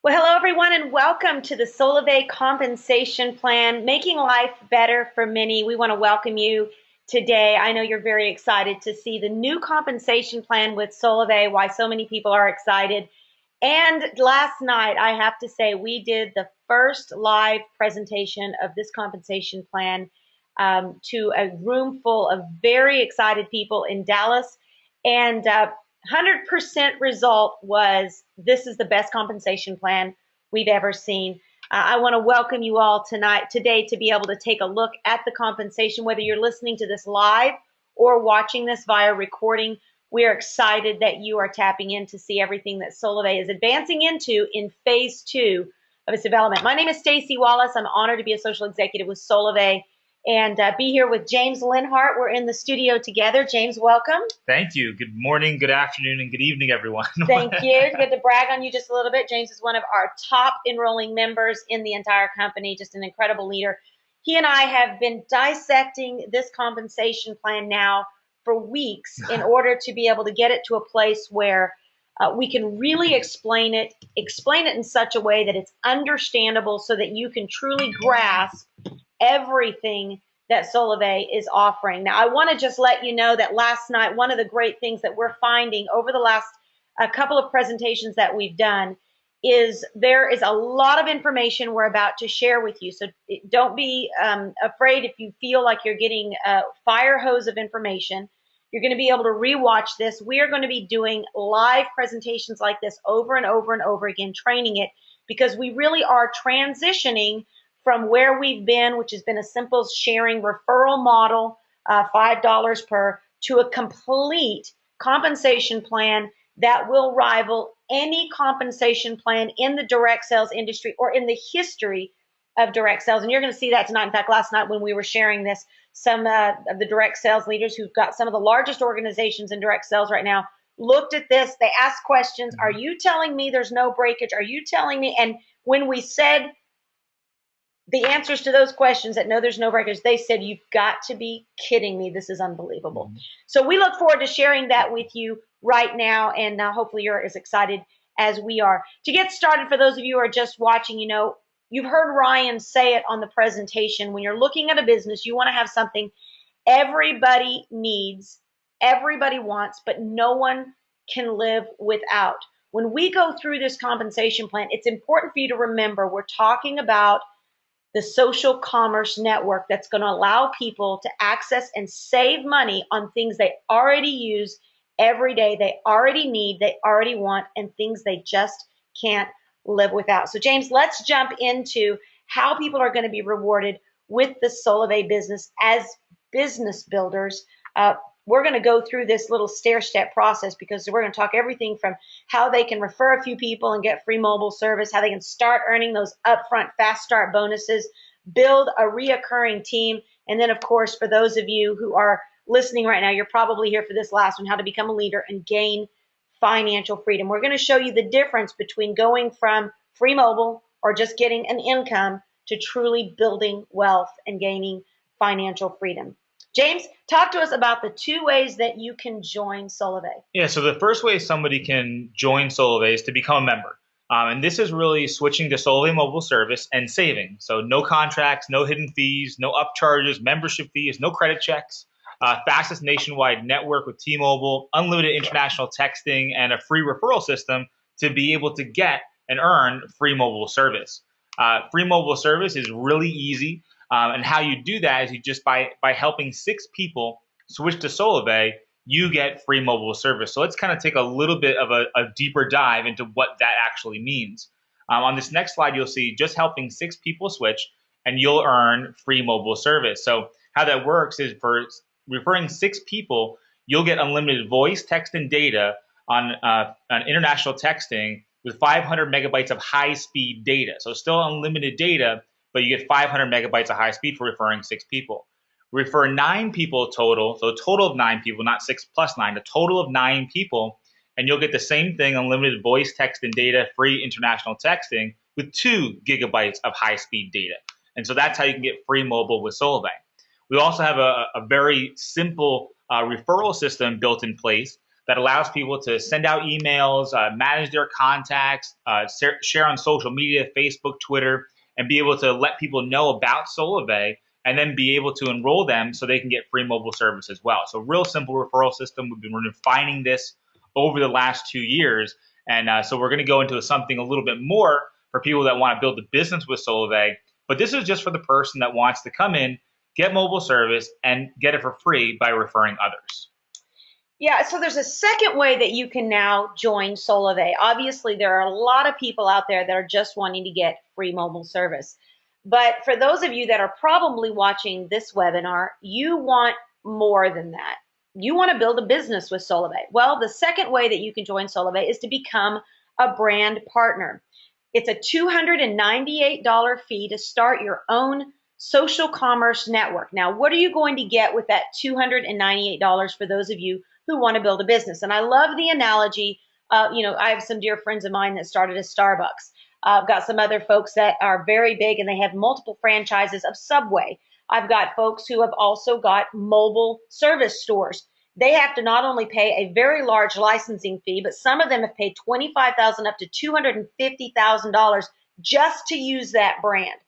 Well, hello everyone, and welcome to the Solavei Compensation Plan, making life better for many. We want to welcome you today. I know you're very excited to see the new compensation plan with Solavei, why so many people are excited. And last night, I have to say, we did the first live presentation of this compensation plan to a room full of very excited people in Dallas. And 100% result was this is the best compensation plan we've ever seen. I want to welcome you all today to be able to take a look at the compensation, whether you're listening to this live or watching this via recording. We are excited that you are tapping in to see everything that Solavei is advancing into in phase 2 of its development. My name is Stacy Wallace. I'm honored to be a social executive with Solavei and be here with James Linhart. We're in the studio together. James, welcome. Thank you. Good morning, good afternoon, and good evening, everyone. Thank you. Good to brag on you just a little bit. James is one of our top enrolling members in the entire company, just an incredible leader. He and I have been dissecting this compensation plan now for weeks in order to be able to get it to a place where we can really explain it in such a way that it's understandable so that you can truly grasp everything that Solavei is offering. Now, I want to just let you know that last night, one of the great things that we're finding over the last couple of presentations that we've done is there is a lot of information we're about to share with you. So don't be afraid if you feel like you're getting a fire hose of information. You're going to be able to rewatch this. We are going to be doing live presentations like this over and over and over again, training it, because we really are transitioning from where we've been, which has been a simple sharing referral model, $5 per, to a complete compensation plan that will rival any compensation plan in the direct sales industry or in the history of direct sales. And you're going to see that tonight. In fact, last night when we were sharing this, some of the direct sales leaders who've got some of the largest organizations in direct sales right now looked at this. They asked questions. Are you telling me there's no breakage? Are you telling me? And when we said the answers to those questions that no, there's no breakage, they said, you've got to be kidding me. This is unbelievable. So we look forward to sharing that with you right now, and hopefully you're as excited as we are. To get started, for those of you who are just watching, you've heard Ryan say it on the presentation. When you're looking at a business, you want to have something everybody needs, everybody wants, but no one can live without. When we go through this compensation plan, it's important for you to remember we're talking about the social commerce network that's going to allow people to access and save money on things they already use every day, they already need, they already want, and things they just can't live without. So James, let's jump into how people are going to be rewarded with the Solavei business as business builders. We're going to go through this little stair-step process because we're going to talk everything from how they can refer a few people and get free mobile service, how they can start earning those upfront fast start bonuses, build a reoccurring team, and then, of course, for those of you who are listening right now, you're probably here for this last one, how to become a leader and gain financial freedom. We're going to show you the difference between going from free mobile or just getting an income to truly building wealth and gaining financial freedom. James, talk to us about the 2 ways that you can join Solavei. Yeah, so the first way somebody can join Solavei is to become a member. And this is really switching to Solavei mobile service and saving. So no contracts, no hidden fees, no upcharges, membership fees, no credit checks, fastest nationwide network with T-Mobil, unlimited international texting, and a free referral system to be able to get and earn free mobile service. Free mobile service is really easy. And how you do that is you just by helping 6 people switch to Solavei, you get free mobile service. So let's kind of take a little bit of a deeper dive into what that actually means. On this next slide, you'll see just helping 6 people switch, and you'll earn free mobile service. So how that works is for referring 6 people, you'll get unlimited voice, text, and data on international texting with 500 megabytes of high-speed data. So still unlimited data, but you get 500 megabytes of high speed for referring 6 people. Refer 9 people total, so a total of 9 people, not 6 plus 9, a total of 9 people, and you'll get the same thing, unlimited voice, text, and data, free international texting with 2 gigabytes of high speed data. And so that's how you can get free mobile with Solavei. We also have a very simple referral system built in place that allows people to send out emails, manage their contacts, share on social media, Facebook, Twitter, and be able to let people know about Solavei and then be able to enroll them so they can get free mobile service as well. So real simple referral system. We've been refining this over the last 2 years. And so we're going to go into something a little bit more for people that want to build a business with Solavei. But this is just for the person that wants to come in, get mobile service, and get it for free by referring others. Yeah, so there's a second way that you can now join Solavei. Obviously, there are a lot of people out there that are just wanting to get free mobile service. But for those of you that are probably watching this webinar, you want more than that. You want to build a business with Solavei. Well, the second way that you can join Solavei is to become a brand partner. It's a $298 fee to start your own social commerce network. Now, what are you going to get with that $298 for those of you who want to build a business? And I love the analogy. I have some dear friends of mine that started a Starbucks. I've got some other folks that are very big and they have multiple franchises of Subway. I've got folks who have also got mobile service stores. They have to not only pay a very large licensing fee, but some of them have paid $25,000 up to $250,000 just to use that brand.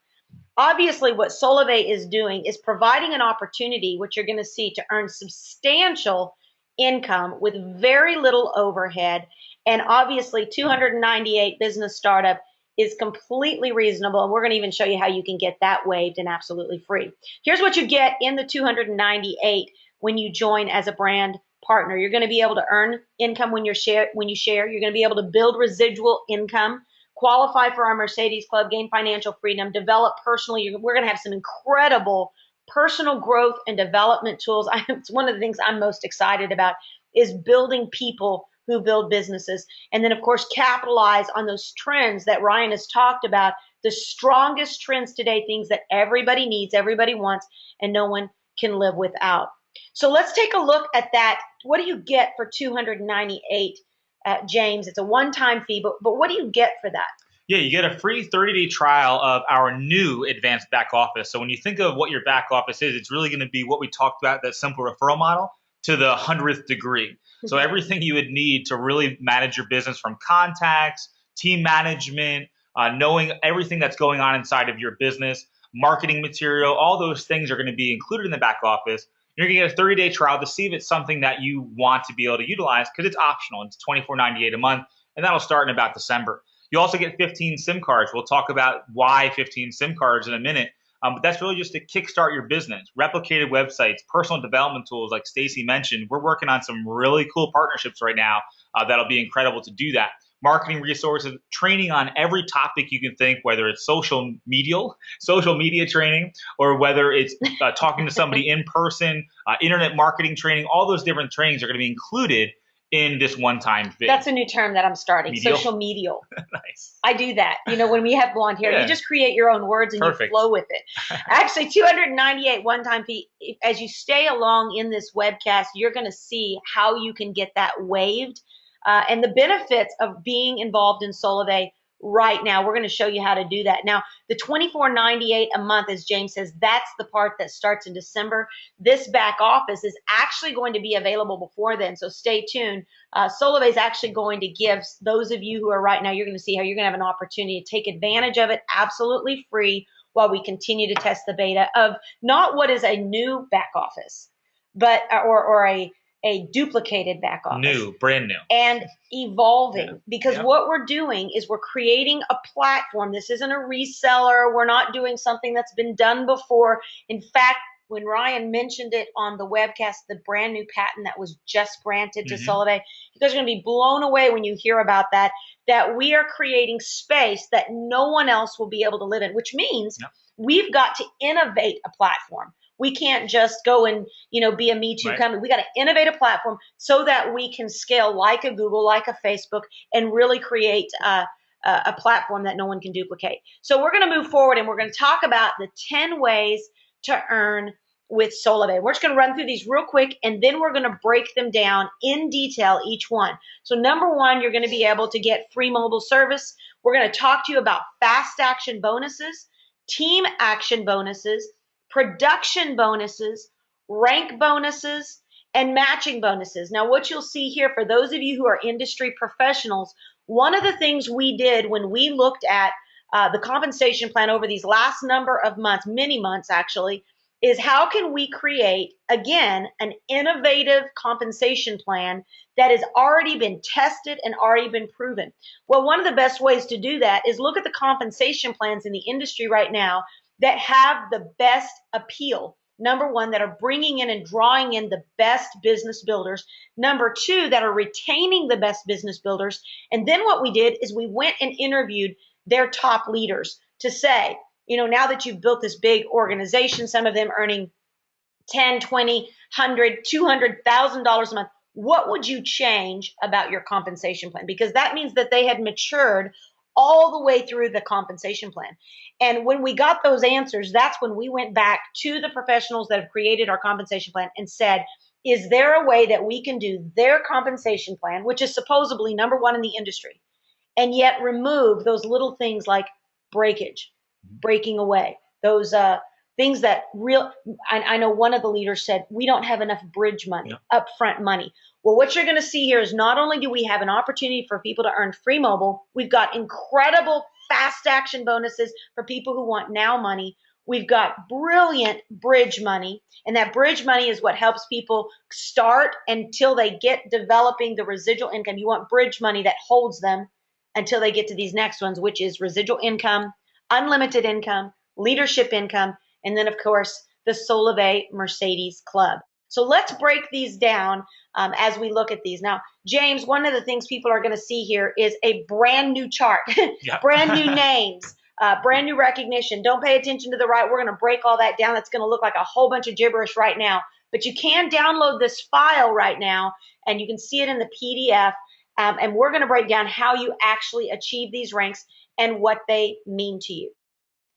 Obviously, what Solavei is doing is providing an opportunity, which you're going to see, to earn substantial income with very little overhead. And obviously, 298 business startup is completely reasonable. And we're going to even show you how you can get that waived and absolutely free. Here's what you get in the 298 when you join as a brand partner. You're going to be able to earn income when you share. You're going to be able to build residual income, qualify for our Mercedes Club, gain financial freedom, develop personally. We're going to have some incredible personal growth and development tools. It's one of the things I'm most excited about is building people who build businesses. And then, of course, capitalize on those trends that Ryan has talked about, the strongest trends today, things that everybody needs, everybody wants, and no one can live without. So let's take a look at that. What do you get for 298, James? It's a one-time fee, but what do you get for that? Yeah, you get a free 30-day trial of our new advanced back office. So when you think of what your back office is, it's really going to be what we talked about, that simple referral model, to the 100th degree. So everything you would need to really manage your business, from contacts, team management, knowing everything that's going on inside of your business, marketing material, all those things are going to be included in the back office. You're going to get a 30-day trial to see if it's something that you want to be able to utilize, because it's optional. It's $24.98 a month, and that'll start in about December. You also get 15 SIM cards. We'll talk about why 15 SIM cards in a minute. But that's really just to kickstart your business. Replicated websites, personal development tools, like Stacy mentioned. We're working on some really cool partnerships right now that'll be incredible to do that. Marketing resources, training on every topic you can think, whether it's social media training, or whether it's talking to somebody in person, internet marketing training. All those different trainings are going to be included in this one-time fee. That's a new term that I'm starting. Medial? Social medial. Nice. I do that. When we have blonde hair, you just create your own words and Perfect. You flow with it. Actually, 298 one-time fee. As you stay along in this webcast, you're going to see how you can get that waived and the benefits of being involved in Solavei right now. We're going to show you how to do that. Now, the $24.98 a month, as James says, that's the part that starts in December. This back office is actually going to be available before then, so stay tuned. Solavei is actually going to give those of you who are right now, you're going to see how you're going to have an opportunity to take advantage of it absolutely free while we continue to test the beta of not what is a new back office, but or a duplicated back office. Brand new. And evolving, because what we're doing is we're creating a platform. This isn't a reseller. We're not doing something that's been done before. In fact, when Ryan mentioned it on the webcast, the brand new patent that was just granted to Solavei, you guys are going to be blown away when you hear about that we are creating space that no one else will be able to live in, which means we've got to innovate a platform. We can't just go and, be a Me Too company. We got to innovate a platform so that we can scale like a Google, like a Facebook, and really create a platform that no one can duplicate. So we're going to move forward and we're going to talk about the 10 ways to earn with Solavei. We're just going to run through these real quick, and then we're going to break them down in detail, each one. So number one, you're going to be able to get free mobile service. We're going to talk to you about fast action bonuses, team action bonuses, production bonuses, rank bonuses, and matching bonuses. Now, what you'll see here, for those of you who are industry professionals, one of the things we did when we looked at the compensation plan over these last number of months, many months actually, is how can we create, again, an innovative compensation plan that has already been tested and already been proven. Well, one of the best ways to do that is look at the compensation plans in the industry right now that have the best appeal. Number one, that are bringing in and drawing in the best business builders. Number two, that are retaining the best business builders. And then what we did is we went and interviewed their top leaders to say, now that you've built this big organization, some of them earning 10, 20, 100, $200,000 a month, what would you change about your compensation plan? Because that means that they had matured all the way through the compensation plan. And when we got those answers, that's when we went back to the professionals that have created our compensation plan and said, is there a way that we can do their compensation plan, which is supposedly number one in the industry, and yet remove those little things like breakage, breaking away, those things that I know one of the leaders said, we don't have enough bridge money, upfront money. Well, what you're going to see here is not only do we have an opportunity for people to earn free mobile, we've got incredible fast action bonuses for people who want now money. We've got brilliant bridge money, and that bridge money is what helps people start until they get developing the residual income. You want bridge money that holds them until they get to these next ones, which is residual income, unlimited income, leadership income, and then, of course, the Solavei Mercedes Club. So let's break these down as we look at these. Now, James, one of the things people are going to see here is a brand new chart, brand new names, brand new recognition. Don't pay attention to the right. We're going to break all that down. It's going to look like a whole bunch of gibberish right now. But you can download this file right now, and you can see it in the PDF. And we're going to break down how you actually achieve these ranks and what they mean to you.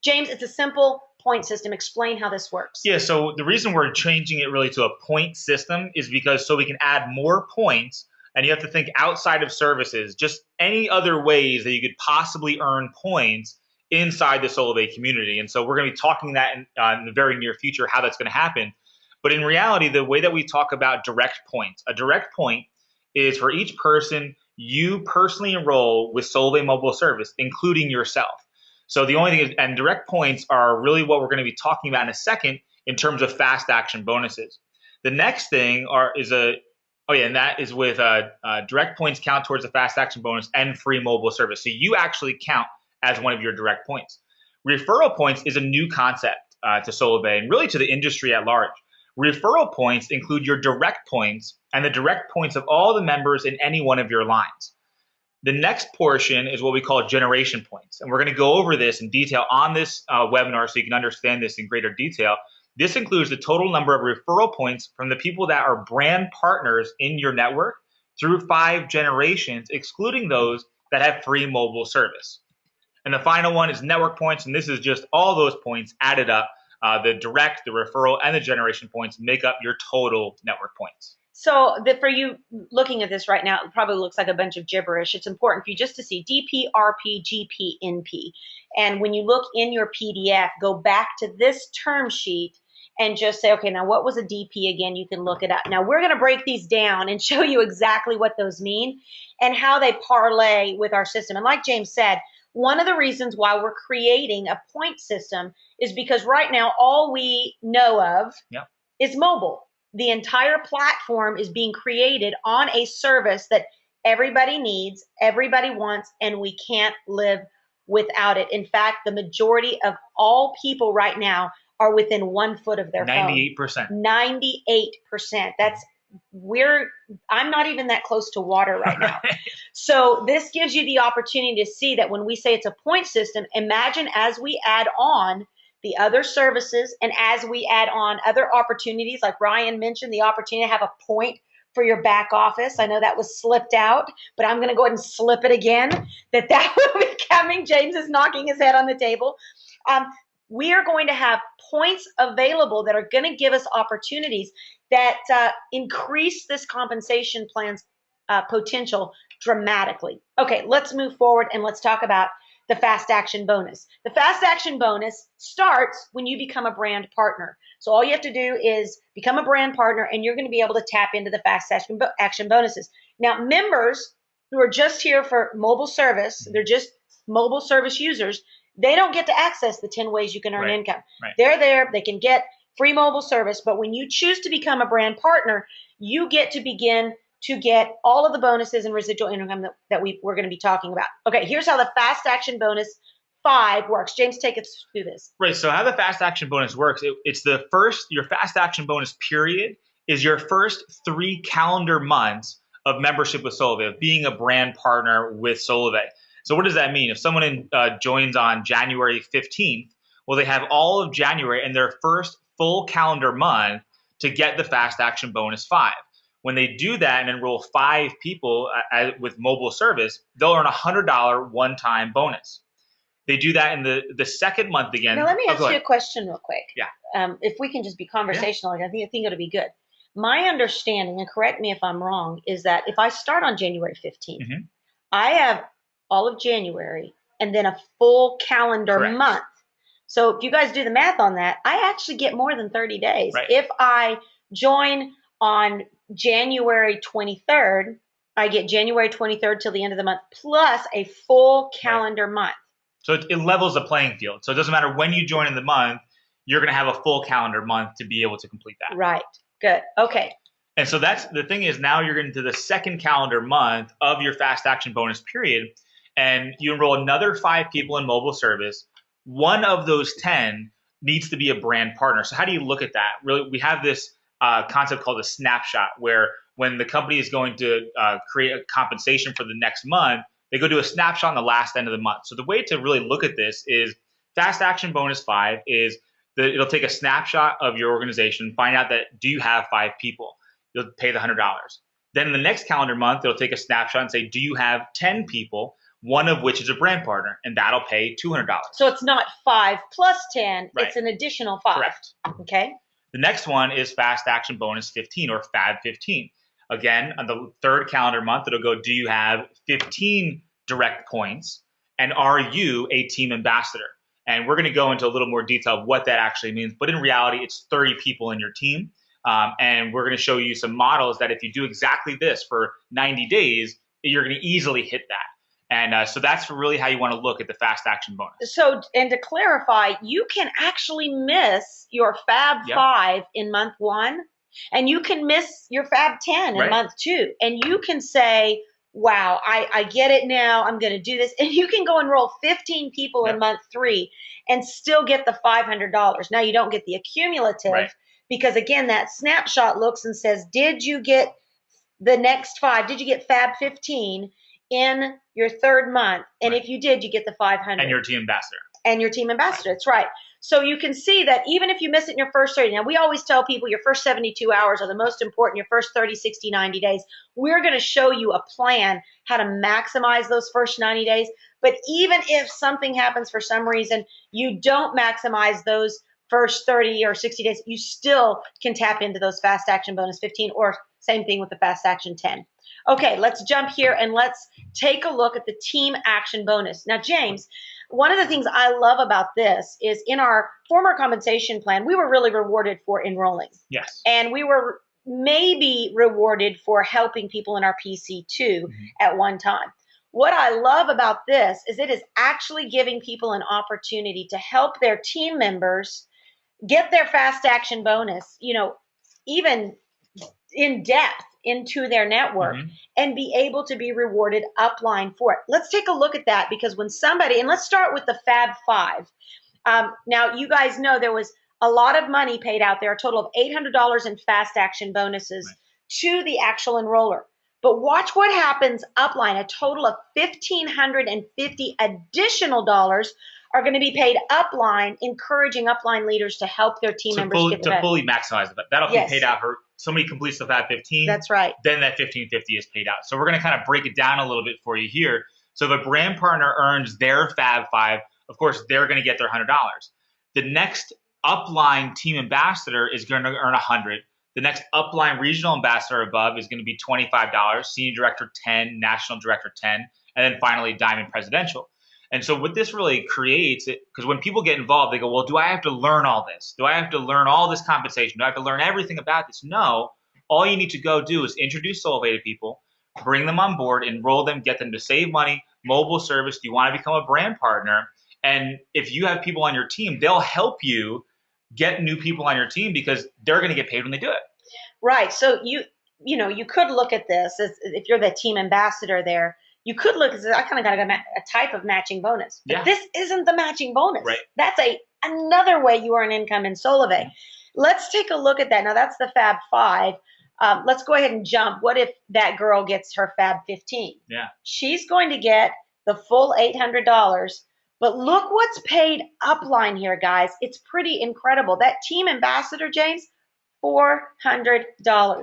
James, it's a simple point system. Explain how this works. Yeah, so the reason we're changing it really to a point system is because so we can add more points, and you have to think outside of services, just any other ways that you could possibly earn points inside the Solavei community. And so we're going to be talking that in the very near future, how that's going to happen. But in reality, the way that we talk about direct points, a direct point is for each person you personally enroll with Solavei Mobile Service, including yourself. So the only thing is, and direct points are really what we're going to be talking about in a second in terms of fast action bonuses. The next thing and that is with direct points count towards the fast action bonus and free mobile service. So you actually count as one of your direct points. Referral points is a new concept to Solavei and really to the industry at large. Referral points include your direct points and the direct points of all the members in any one of your lines. The next portion is what we call generation points. And we're going to go over this in detail on this webinar so you can understand this in greater detail. This includes the total number of referral points from the people that are brand partners in your network through 5 generations, excluding those that have free mobile service. And the final one is network points, and this is just all those points added up. The direct, the referral, and the generation points make up your total network points. So for you looking at this right now, it probably looks like a bunch of gibberish. It's important for you just to see DP, RP, GP, NP. And when you look in your PDF, go back to this term sheet and just say, okay, now what was a DP again? You can look it up. Now we're going to break these down and show you exactly what those mean and how they parlay with our system. And like James said, one of the reasons why we're creating a point system is because right now all we know of is mobile. The entire platform is being created on a service that everybody needs, everybody wants, and we can't live without it. In fact, the majority of all people right now are within 1 foot of their 98%. phone. 98%. I'm not even that close to water right now. So this gives you the opportunity to see that when we say it's a point system, imagine as we add on the other services and as we add on other opportunities, like Ryan mentioned, the opportunity to have a point for your back office. I know that was slipped out, but I'm going to go ahead and slip it again, that will be coming. James is knocking his head on the table. We are going to have points available that are going to give us opportunities that increase this compensation plan's potential dramatically. Okay, let's move forward and let's talk about the fast action bonus. The fast action bonus starts when you become a brand partner. So all you have to do is become a brand partner, and you're going to be able to tap into the fast action bonuses. Now, members who are just here for mobile service, they're just mobile service users, they don't get to access the 10 ways you can earn income. They're there, they can get free mobile service, but when you choose to become a brand partner, you get to begin to get all of the bonuses and residual income that we're going to be talking about. Okay, here's how the fast action bonus 5 works. James, take us through this. Right, so how the fast action bonus works, it's the first, your fast action bonus period is your first 3 calendar months of membership with Solavei, of being a brand partner with Solavei. So what does that mean? If someone joins on January 15th, well, they have all of January and their first full calendar month to get the fast action bonus 5. When they do that and enroll 5 people with mobile service, they'll earn a $100 one-time bonus. They do that in the second month again. Now, let me ask you a question real quick. Yeah. If we can just be conversational, I think it'll be good. My understanding, and correct me if I'm wrong, is that if I start on January 15th, I have all of January and then a full calendar month. So if you guys do the math on that, I actually get more than 30 days. Right. If I join on January 23rd, I get January 23rd till the end of the month, plus a full calendar month. So it levels the playing field. So it doesn't matter when you join in the month, you're going to have a full calendar month to be able to complete that. Right. Good. Okay. And so that's the thing, is now you're into the second calendar month of your fast action bonus period, and you enroll another 5 people in mobile service. One of those 10 needs to be a brand partner. So how do you look at that? Really, we have this concept called a snapshot, where when the company is going to create a compensation for the next month, they go do a snapshot on the last end of the month. So the way to really look at this is fast action bonus 5 is that it'll take a snapshot of your organization, find out that do you have 5 people? You'll pay the $100. Then in the next calendar month, it'll take a snapshot and say, do you have 10 people? One of which is a brand partner, and that'll pay $200. So it's not 5 plus 10, it's an additional 5. Correct. Okay. The next one is fast action bonus 15, or FAB 15. Again, on the third calendar month, it'll go, do you have 15 direct points? And are you a team ambassador? And we're going to go into a little more detail of what that actually means. But in reality, it's 30 people in your team. And we're going to show you some models that if you do exactly this for 90 days, you're going to easily hit that. And so that's really how you want to look at the fast action bonus. So, and to clarify, you can actually miss your FAB 5 in month 1, and you can miss your FAB 10 in month 2. And you can say, wow, I get it now, I'm going to do this. And you can go enroll 15 people in month 3 and still get the $500. Now, you don't get the accumulative because, again, that snapshot looks and says, did you get the next 5? Did you get FAB 15 in your third month? And if you did, you get the 500. And you're a team ambassador. And your team ambassador, that's right. So you can see that even if you miss it in your first 30, now we always tell people your first 72 hours are the most important, your first 30, 60, 90 days. We're going to show you a plan how to maximize those first 90 days. But even if something happens for some reason, you don't maximize those first 30 or 60 days, you still can tap into those fast action bonus 15, or same thing with the fast action 10. Okay, let's jump here and let's take a look at the team action bonus. Now, James, one of the things I love about this is in our former compensation plan, we were really rewarded for enrolling. Yes. And we were maybe rewarded for helping people in our PC2 at one time. What I love about this is it is actually giving people an opportunity to help their team members get their fast action bonus, you know, even in depth into their network and be able to be rewarded upline for it. Let's take a look at that, because when somebody, and let's start with the FAB 5. Now, you guys know there was a lot of money paid out there, a total of $800 in fast action bonuses to the actual enroller. But watch what happens upline. A total of $1,550 additional dollars are going to be paid upline, encouraging upline leaders to help their team members get the fully maximize it. That'll be paid out for somebody completes the FAB 15. That's right. Then that $1,550 is paid out. So we're going to kind of break it down a little bit for you here. So if a brand partner earns their FAB 5, of course, they're going to get their $100. The next upline team ambassador is going to earn $100. The next upline regional ambassador above is going to be $25, senior director 10, national director 10, and then finally diamond presidential. And so what this really creates, because when people get involved, they go, well, do I have to learn all this? Do I have to learn all this compensation? Do I have to learn everything about this? No. All you need to go do is introduce Solavei to people, bring them on board, enroll them, get them to save money, mobile service. Do you want to become a brand partner? And if you have people on your team, they'll help you get new people on your team because they're going to get paid when they do it. Right. So you could look at this as if you're the team ambassador there. You could look at this, I kind of got a type of matching bonus. But this isn't the matching bonus. Right. That's another way you earn income in Solavei. Let's take a look at that. Now, that's the Fab 5. Let's go ahead and jump. What if that girl gets her Fab 15? Yeah. She's going to get the full $800. But look what's paid upline here, guys. It's pretty incredible. That team ambassador, James, $400.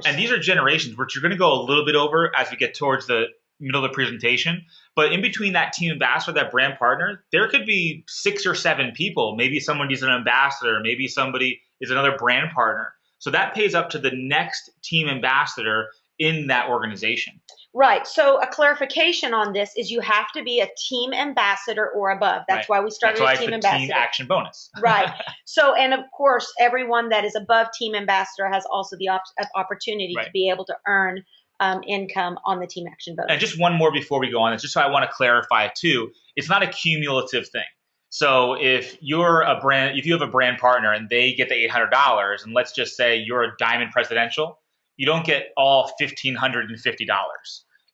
And these are generations, which you're going to go a little bit over as we get towards the middle of the presentation. But in between that team ambassador, that brand partner, there could be 6 or 7 people. Maybe someone is an ambassador. Maybe somebody is another brand partner. So that pays up to the next team ambassador in that organization. Right. So a clarification on this is you have to be a team ambassador or above. That's why we started a team ambassador. Team action bonus. Right. So, and of course, everyone that is above team ambassador has also the opportunity to be able to earn income on the team action bonus. And just one more before we go on, it's just so I want to clarify it too. It's not a cumulative thing. So if you have a brand partner and they get the $800, and let's just say you're a Diamond Presidential, you don't get all $1,550.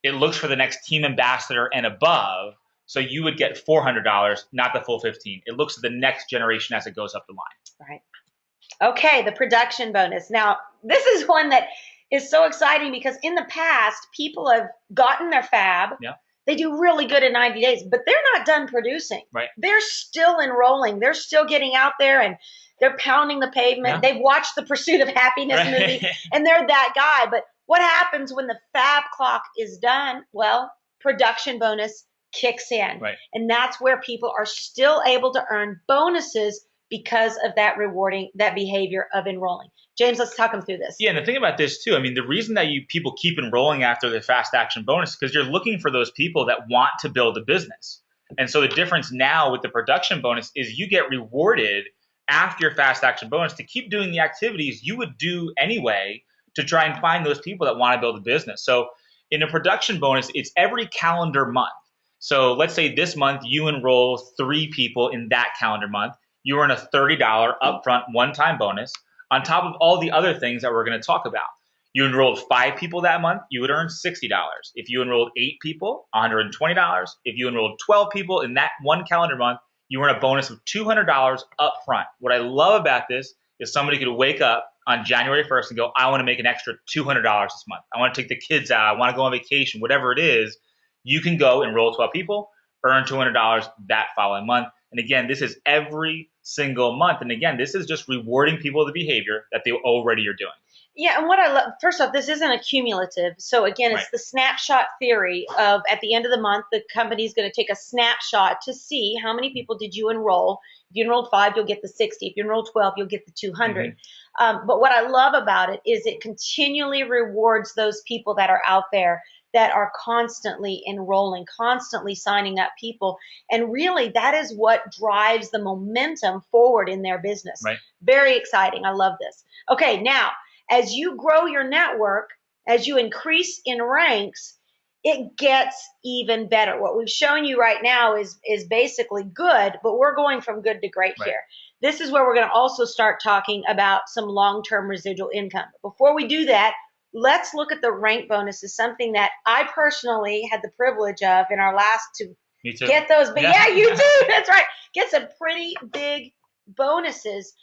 It looks for the next team ambassador and above, so you would get $400, not the full 15. It looks at the next generation as it goes up the line. Right. Okay, the production bonus. Now, this is one that is so exciting because in the past, people have gotten their Fab. Yeah. They do really good in 90 days, but they're not done producing. Right. They're still enrolling. They're still getting out there and they're pounding the pavement. Yeah. They've watched the Pursuit of Happiness movie, and they're that guy. But what happens when the Fab clock is done? Well, production bonus kicks in. Right. And that's where people are still able to earn bonuses because of that behavior of enrolling. James, let's talk them through this. Yeah, and the thing about this too, I mean, the reason that people keep enrolling after the fast action bonus is because you're looking for those people that want to build a business. And so the difference now with the production bonus is you get rewarded after your fast action bonus to keep doing the activities you would do anyway to try and find those people that want to build a business. So in a production bonus, it's every calendar month. So let's say this month you enroll 3 people in that calendar month. You earn a $30 upfront one-time bonus on top of all the other things that we're going to talk about. You enrolled 5 people that month, you would earn $60. If you enrolled 8 people, $120. If you enrolled 12 people in that one calendar month, you earn a bonus of $200 up front. What I love about this is somebody could wake up on January 1st and go, I want to make an extra $200 this month. I want to take the kids out. I want to go on vacation, whatever it is. You can go enroll 12 people, earn $200 that following month. And again, this is every single month. And again, this is just rewarding people the behavior that they already are doing. Yeah, and what I love, first off, this isn't a cumulative. So again, it's the snapshot theory of at the end of the month, the company's going to take a snapshot to see how many people did you enroll. If you enrolled 5, you'll get the 60. If you enrolled 12, you'll get the 200. But what I love about it is it continually rewards those people that are out there that are constantly enrolling, constantly signing up people. And really, that is what drives the momentum forward in their business. Right. Very exciting. I love this. Okay, now, as you grow your network, as you increase in ranks, it gets even better. What we've shown you right now is basically good, but we're going from good to great here. This is where we're going to also start talking about some long-term residual income. Before we do that, let's look at the rank bonuses, something that I personally had the privilege of in our last to get those. But yeah, you too. That's right. Get some pretty big bonuses.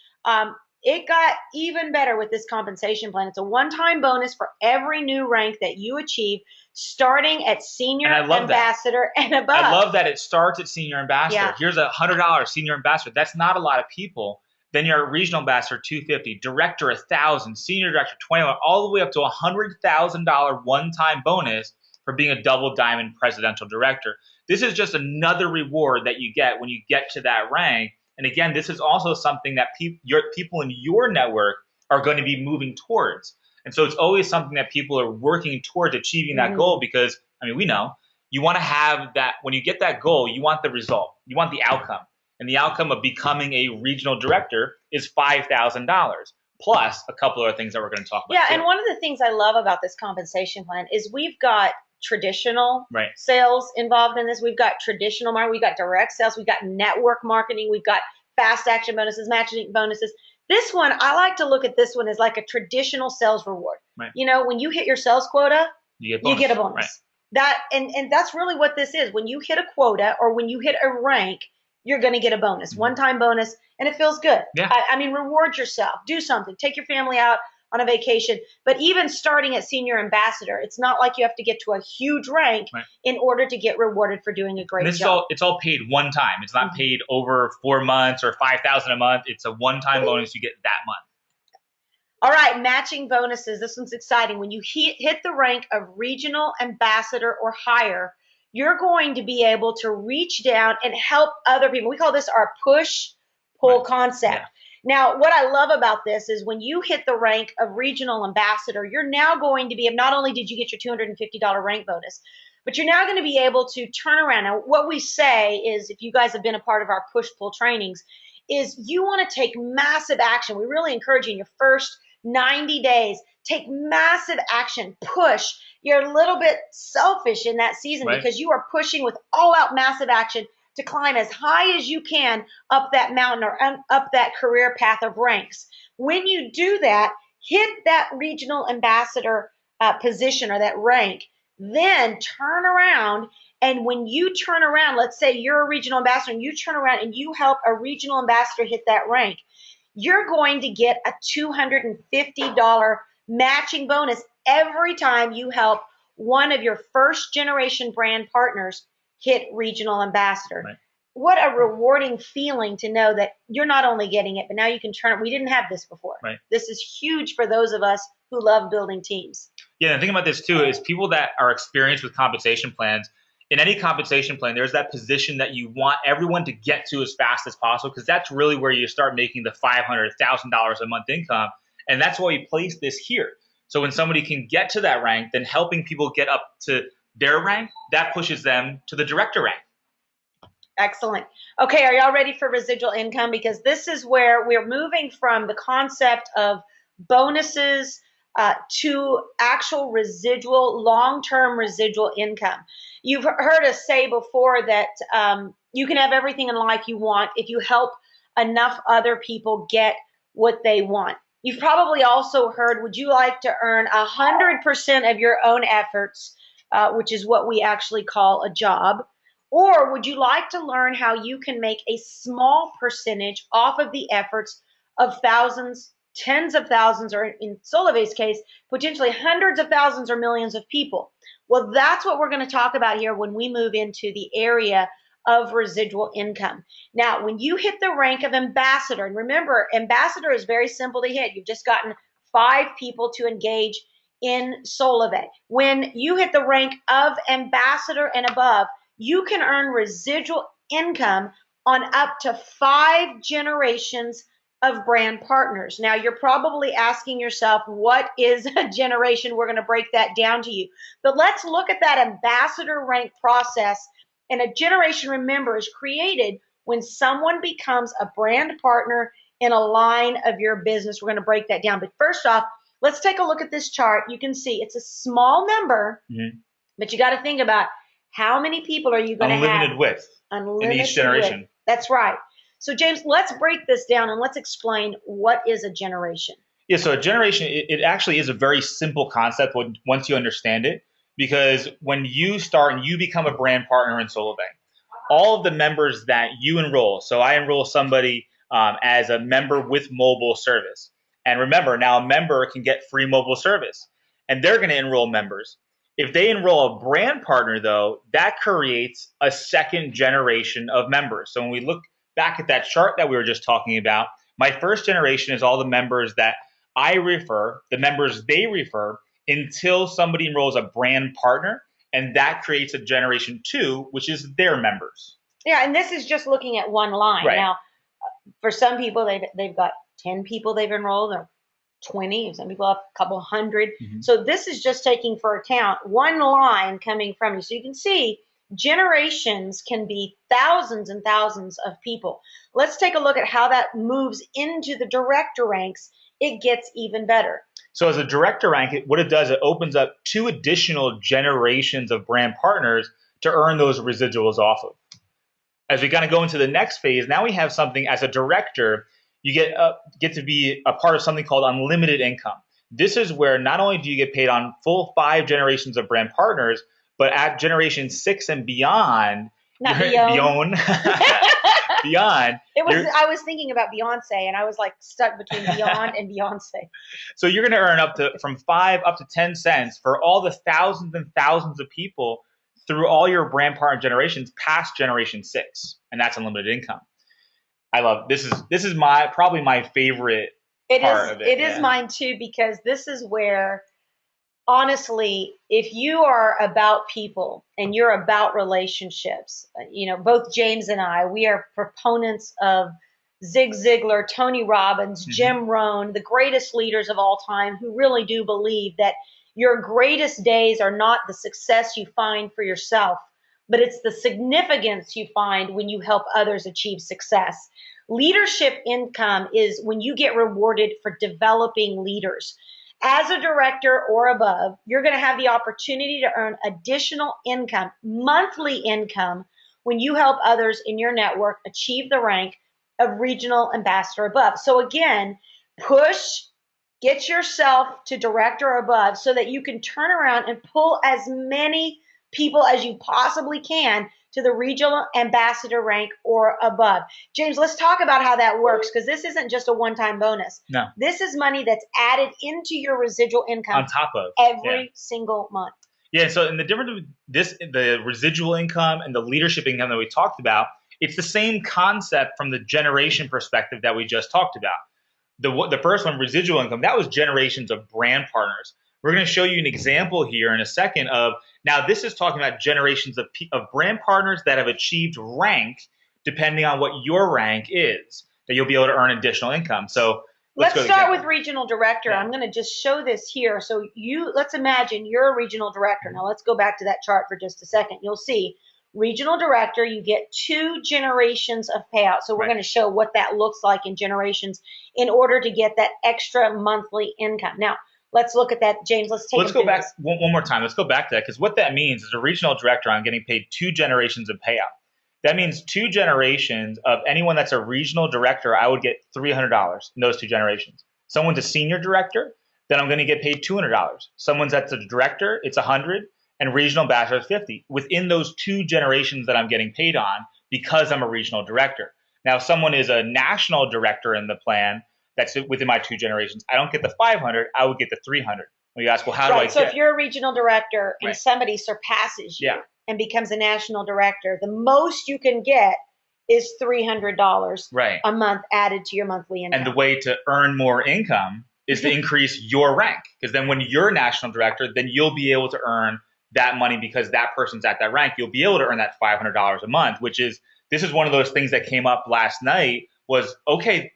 It got even better with this compensation plan. It's a one-time bonus for every new rank that you achieve, starting at senior ambassador and above. I love that it starts at senior ambassador. Yeah. Here's $100 senior ambassador. That's not a lot of people. Then you're a regional ambassador, $250, director, $1,000, senior director, $21, all the way up to $100,000 one-time bonus for being a double diamond presidential director. This is just another reward that you get when you get to that rank. And again, this is also something that people in your network are going to be moving towards. And so it's always something that people are working towards achieving that goal because, I mean, we know you want to have that, when you get that goal, you want the result, you want the outcome. And the outcome of becoming a regional director is $5,000 plus a couple other things that we're going to talk about. Yeah, and one of the things I love about this compensation plan is we've got traditional sales involved in this. We've got traditional marketing, we've got direct sales, we've got network marketing, we've got fast action bonuses, matching bonuses. This one, I like to look at this one as like a traditional sales reward. You know, when you hit your sales quota, you get a bonus. That and that's really what this is. When you hit a quota or when you hit a rank, you're going to get a bonus, one-time bonus, and it feels good. I mean, reward yourself. Do something. Take your family out on a vacation. But even starting at senior ambassador, it's not like you have to get to a huge rank in order to get rewarded for doing a great job. It's all paid one time. It's not paid over 4 months or $5,000 a month. It's a one-time bonus you get that month. All right, matching bonuses. This one's exciting. When you hit the rank of regional ambassador or higher, you're going to be able to reach down and help other people. We call this our push-pull concept. Now, what I love about this is when you hit the rank of regional ambassador, you're now going to be, not only did you get your $250 rank bonus, but you're now going to be able to turn around. Now, what we say is, if you guys have been a part of our push-pull trainings, is you want to take massive action. We really encourage you in your first 90 days, take massive action, push. You're a little bit selfish in that season because you are pushing with all-out massive action to climb as high as you can up that mountain or up that career path of ranks. When you do that, hit that regional ambassador position or that rank, then turn around. And when you turn around, let's say you're a regional ambassador and you turn around and you help a regional ambassador hit that rank, you're going to get a $250 matching bonus every time you help one of your first generation brand partners hit regional ambassador. What a rewarding feeling to know that you're not only getting it, but now you can turn it. We didn't have this before. This is huge for those of us who love building teams. Yeah, and the thing about this too is people that are experienced with compensation plans, in any compensation plan, there's that position that you want everyone to get to as fast as possible, because that's really where you start making the $500,000 a month income. And that's why we place this here. So when somebody can get to that rank, then helping people get up to their rank, that pushes them to the director rank. Excellent. Okay, are y'all ready for residual income? Because this is where we're moving from the concept of bonuses to actual residual, long-term residual income. You've heard us say before that you can have everything in life you want if you help enough other people get what they want. You've probably also heard, would you like to earn 100% of your own efforts, which is what we actually call a job? Or would you like to learn how you can make a small percentage off of the efforts of thousands, tens of thousands, or in Solavei's case, potentially hundreds of thousands or millions of people? Well, that's what we're going to talk about here when we move into the area of residual income. Now, when you hit the rank of ambassador, and remember, ambassador is very simple to hit. You've just gotten 5 people to engage in Solavei. When you hit the rank of ambassador and above, you can earn residual income on up to 5 generations of brand partners. Now, you're probably asking yourself, what is a generation? We're going to break that down to you. But let's look at that ambassador rank process. And a generation, remember, is created when someone becomes a brand partner in a line of your business. We're going to break that down. But first off, let's take a look at this chart. You can see it's a small number, but you got to think about how many people are you going to have? Unlimited width in each generation. Width. That's right. So, James, let's break this down and let's explain what is a generation. Yeah, so a generation, it actually is a very simple concept once you understand it, because when you start and you become a brand partner in Solavei, all of the members that you enroll, so I enroll somebody as a member with mobile service. And remember, now a member can get free mobile service, and they're going to enroll members. If they enroll a brand partner, though, that creates a second generation of members. So when we look back at that chart that we were just talking about, my first generation is all the members that I refer, the members they refer, until somebody enrolls a brand partner, and that creates a generation 2, which is their members. Yeah, and this is just looking at one line. Right. Now, for some people, they've got 10 people they've enrolled, or 20, some people have a couple hundred. Mm-hmm. So this is just taking for account one line coming from you. So you can see generations can be thousands and thousands of people. Let's take a look at how that moves into the director ranks. It gets even better. So as a director rank, what it does, it opens up 2 additional generations of brand partners to earn those residuals off of. As we kind of go into the next phase, now we have something as a director, you get to be a part of something called unlimited income. This is where not only do you get paid on full 5 generations of brand partners, but at generation 6 and beyond, not beyond. Beyond. I was thinking about Beyonce, and I was like stuck between Beyond and Beyonce. So you're going to earn from 5 up to 10 cents for all the thousands and thousands of people through all your brand partner generations past generation 6, and that's unlimited income. I love this. This is probably my favorite part of it. It is mine too, because this is where, honestly, if you are about people and you're about relationships, both James and I, we are proponents of Zig Ziglar, Tony Robbins, Jim Rohn, the greatest leaders of all time, who really do believe that your greatest days are not the success you find for yourself, but it's the significance you find when you help others achieve success. Leadership income is when you get rewarded for developing leaders. As a director or above, you're going to have the opportunity to earn additional income, monthly income, when you help others in your network achieve the rank of regional ambassador above. So again, get yourself to director or above so that you can turn around and pull as many people as you possibly can to the regional ambassador rank or above. James, let's talk about how that works, because this isn't just a one-time bonus. No. This is money that's added into your residual income on top of every single month. Yeah, so and the difference with the residual income and the leadership income that we talked about, it's the same concept from the generation perspective that we just talked about. The first one, residual income, that was generations of brand partners. We're going to show you an example here in a second of, now this is talking about generations of brand partners that have achieved rank, depending on what your rank is, that you'll be able to earn additional income. So let's start with regional director. Yeah. I'm going to just show this here. So let's imagine you're a regional director. Now let's go back to that chart for just a second. You'll see regional director, you get 2 generations of payout. So we're going to show what that looks like in generations in order to get that extra monthly income. Now, let's look at that, James. Let's go back one more time. Let's go back to that, because what that means is a regional director, I'm getting paid 2 generations of payout. That means 2 generations of anyone that's a regional director, I would get $300 in those 2 generations. Someone's a senior director, then I'm going to get paid $200. Someone's that's a director, it's $100, and regional ambassador is $50. Within those 2 generations that I'm getting paid on, because I'm a regional director. Now, if someone is a national director in the plan, that's within my 2 generations, I don't get the $500, I would get the $300. Well, you ask, well, how do I So if you're a regional director and somebody surpasses you and becomes a national director, the most you can get is $300 a month added to your monthly income. And the way to earn more income is to increase your rank, because then when you're a national director, then you'll be able to earn that money because that person's at that rank. You'll be able to earn that $500 a month, this is one of those things that came up last night was, okay,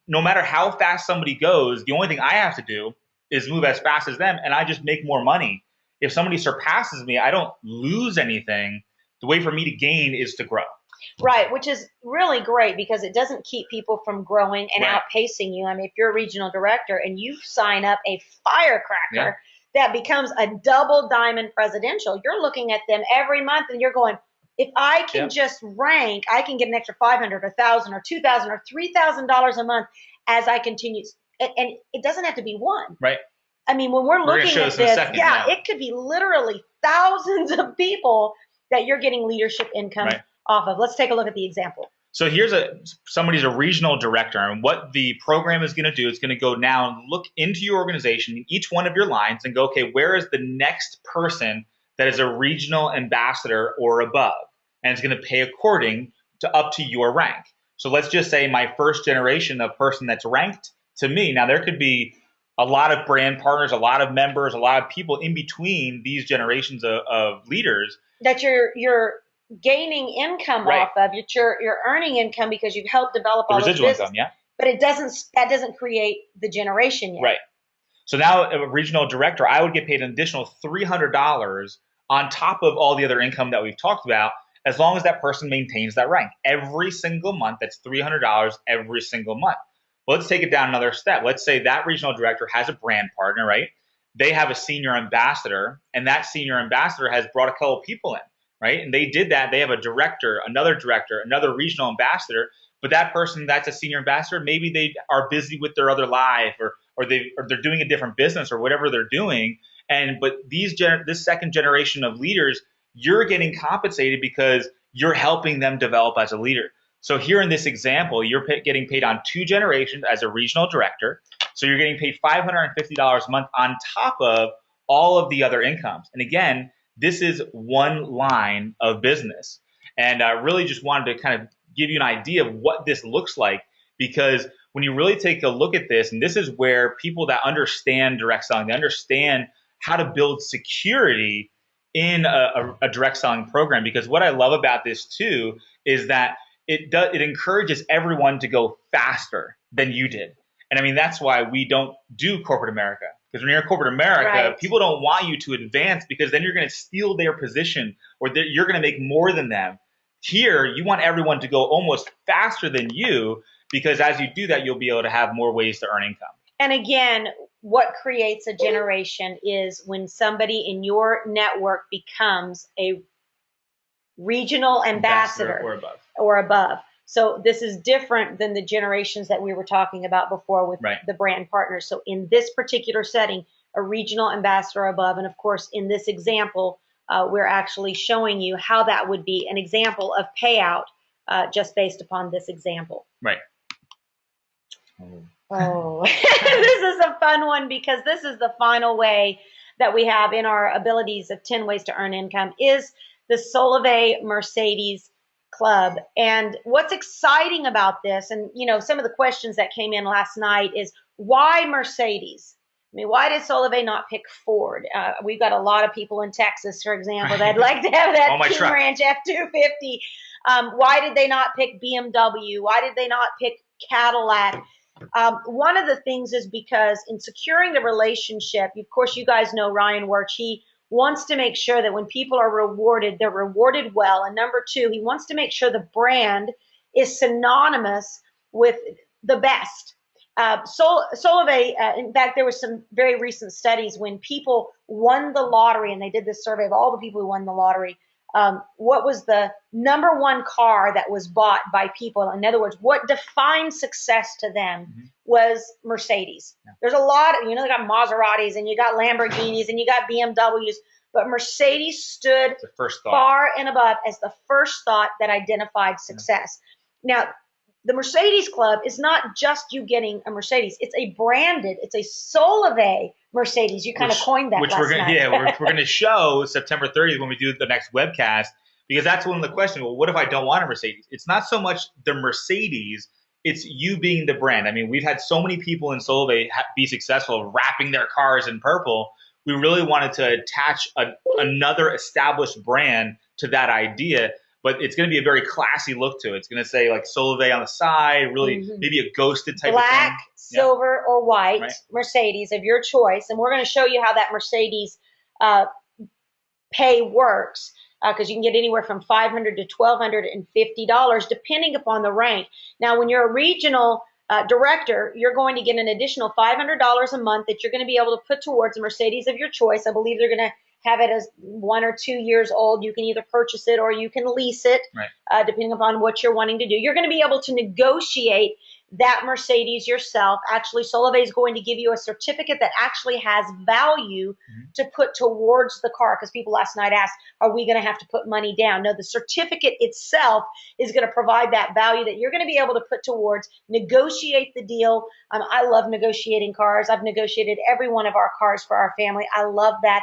no matter how fast somebody goes, the only thing I have to do is move as fast as them, and I just make more money. If somebody surpasses me, I don't lose anything. The way for me to gain is to grow. Right, which is really great because it doesn't keep people from growing and outpacing you. I mean, if you're a regional director and you sign up a firecracker that becomes a double diamond presidential, you're looking at them every month and you're going, if I can just rank, I can get an extra $500, $1,000, or $2,000, or $3,000 a month as I continue. And it doesn't have to be one. Right. I mean, when we're looking at this, it could be literally thousands of people that you're getting leadership income off of. Let's take a look at the example. So here's somebody's a regional director, and what the program is going to do is going to go now and look into your organization, each one of your lines, and go, okay, where is the next person that is a regional ambassador or above? And it's going to pay according to up to your rank. So let's just say my first generation of person that's ranked to me. Now there could be a lot of brand partners, a lot of members, a lot of people in between these generations of leaders that you're gaining income off of. You're earning income because you've helped develop all this business. Income, but that doesn't create the generation yet. Right. So now a regional director, I would get paid an additional $300 on top of all the other income that we've talked about, as long as that person maintains that rank. Every single month, that's $300 every single month. Well, let's take it down another step. Let's say that regional director has a brand partner, right? They have a senior ambassador, and that senior ambassador has brought a couple of people in, right? And they did that. They have a director, another regional ambassador, but that person that's a senior ambassador, maybe they are busy with their other life, or they're doing a different business or whatever they're doing. But this second generation of leaders, you're getting compensated because you're helping them develop as a leader. So here in this example, you're getting paid on 2 generations as a regional director. So you're getting paid $550 a month on top of all of the other incomes. And again, this is one line of business. And I really just wanted to kind of give you an idea of what this looks like, because when you really take a look at this, and this is where people that understand direct selling, they understand how to build security in a direct selling program. Because what I love about this too is that it encourages everyone to go faster than you did. And I mean, that's why we don't do corporate America. Because when you're in corporate America, Right. people don't want you to advance, because then you're going to steal their position, or you're going to make more than them. Here, you want everyone to go almost faster than you, because as you do that, you'll be able to have more ways to earn income. And again, what creates a generation is when somebody in your network becomes a regional ambassador or above. So this is different than the generations that we were talking about before with Right. the brand partners. So in this particular setting, a regional ambassador above, and of course, in this example, we're actually showing you how that would be an example of payout just based upon this example. Right. Oh, this is a fun one, because this is the final way that we have in our abilities of 10 ways to earn income is the Solavei Mercedes Club. And what's exciting about this, and some of the questions that came in last night is, why Mercedes? I mean, why did Solavei not pick Ford? We've got a lot of people in Texas, for example, that'd like to have that King Ranch F-250. Why did they not pick BMW? Why did they not pick Cadillac? One of the things is because in securing the relationship, of course, you guys know Ryan Wirch, he wants to make sure that when people are rewarded, they're rewarded well. And number 2, he wants to make sure the brand is synonymous with the best. Solavei, in fact, there was some very recent studies when people won the lottery, and they did this survey of all the people who won the lottery. What was the number 1 car that was bought by people? In other words, what defined success to them was Mercedes. Yeah. There's a lot of, they got Maseratis and you got Lamborghinis and you got BMWs, but Mercedes stood far and above as the first thought that identified success. Yeah. Now, the Mercedes Club is not just you getting a Mercedes. It's a Solavei Mercedes. You kind of coined that last night. Yeah, we're going to show September 30th when we do the next webcast, because that's one of the questions. Well, what if I don't want a Mercedes? It's not so much the Mercedes, it's you being the brand. I mean, we've had so many people in Solavei be successful wrapping their cars in purple. We really wanted to attach another established brand to that idea. But it's going to be a very classy look to it. It's going to say like Solavei on the side, really maybe a ghosted type of thing. Black, silver, or white, right. Mercedes of your choice. And we're going to show you how that Mercedes pay works, because you can get anywhere from $500 to $1,250 depending upon the rank. Now, when you're a regional director, you're going to get an additional $500 a month that you're going to be able to put towards a Mercedes of your choice. I believe they're going to have it as 1 or 2 years old. You can either purchase it or you can lease it, right. Depending upon what you're wanting to do. You're going to be able to negotiate that Mercedes yourself. Actually, Solavei is going to give you a certificate that actually has value to put towards the car, because people last night asked, are we going to have to put money down? No, the certificate itself is going to provide that value that you're going to be able to put towards, negotiate the deal. I love negotiating cars. I've negotiated every one of our cars for our family. I love that.